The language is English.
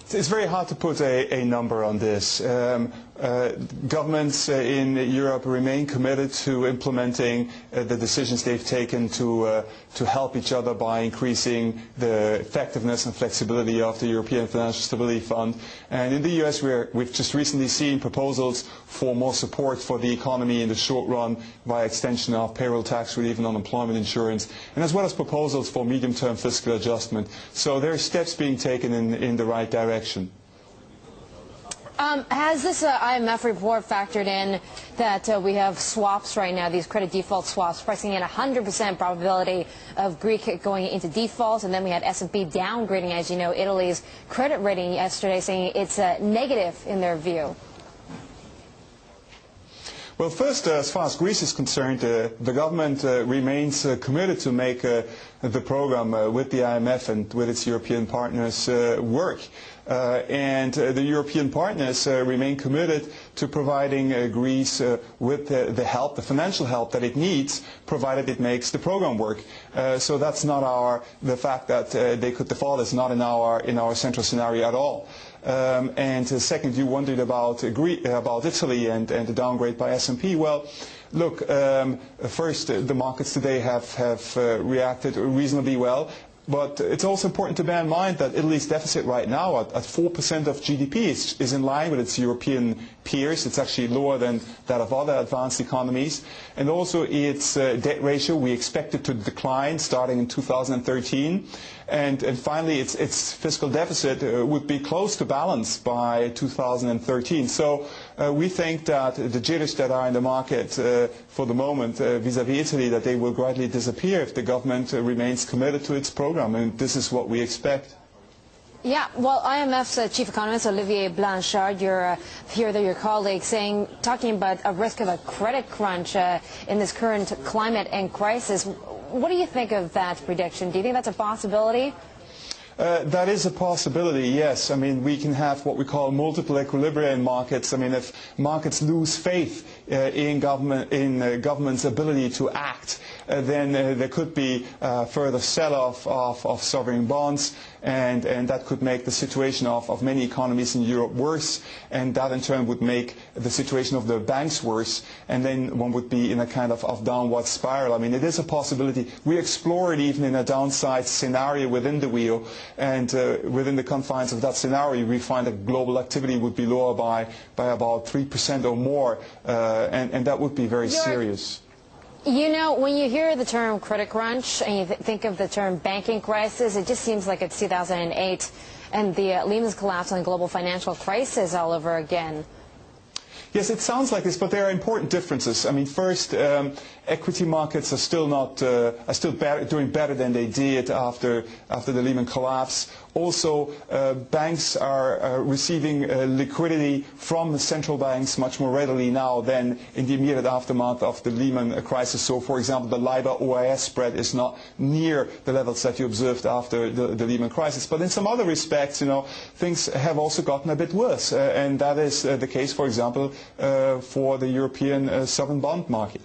It's very hard to put a number on this. Governments in Europe remain committed to implementing the decisions they've taken to help each other by increasing the effectiveness and flexibility of the European Financial Stability Fund. And in the US, we've just recently seen proposals for more support for the economy in the short run via extension of payroll tax relief and unemployment insurance, and as well as proposals for medium-term fiscal adjustment. So there are steps being taken in the right direction. Has this IMF report factored in that we have swaps right now, these credit default swaps, pricing in 100% probability of Greek going into default, and then we had S&P downgrading, as you know, Italy's credit rating yesterday, saying it's negative in their view? Well, first, as far as Greece is concerned, the government remains committed to make the program with the IMF and with its European partners work. And the European partners remain committed to providing Greece with the help, the financial help that it needs, provided it makes the program work. So that's not the fact that they could default is not in our central scenario at all. And second, you wondered about Italy and the downgrade by S&P. Well, look, first, the markets today have reacted reasonably well. But it's also important to bear in mind that Italy's deficit right now at 4% of GDP is in line with its European peers. It's actually lower than that of other advanced economies. And also its debt ratio, we expect it to decline starting in 2013. And finally, its fiscal deficit would be close to balance by 2013. So we think that the jitters that are in the market for the moment vis-à-vis Italy, that they will gradually disappear if the government remains committed to its program. And this is what we expect. Yeah, well, IMF's chief economist, Olivier Blanchard, your colleague, talking about a risk of a credit crunch in this current climate and crisis. What do you think of that prediction? Do you think that's a possibility? That is a possibility, yes. I mean, we can have what we call multiple equilibria in markets. I mean, if markets lose faith in government's ability to act, then there could be further sell-off of sovereign bonds, and that could make the situation of many economies in Europe worse, and that in turn would make the situation of the banks worse, and then one would be in a kind of downward spiral. I mean, it is a possibility. We explore it even in a downside scenario within the wheel, and within the confines of that scenario, we find that global activity would be lower by about 3% or more, and that would be very serious. You know, when you hear the term credit crunch and you think of the term banking crisis, it just seems like it's 2008 and the Lehman's collapse and global financial crisis all over again. Yes, it sounds like this, but there are important differences. I mean, first, equity markets are still doing better than they did after the Lehman collapse. Also, banks are receiving liquidity from central banks much more readily now than in the immediate aftermath of the Lehman crisis. So, for example, the LIBOR-OIS spread is not near the levels that you observed after the Lehman crisis. But in some other respects, you know, things have also gotten a bit worse, and that is the case, for example, for the European sovereign bond market.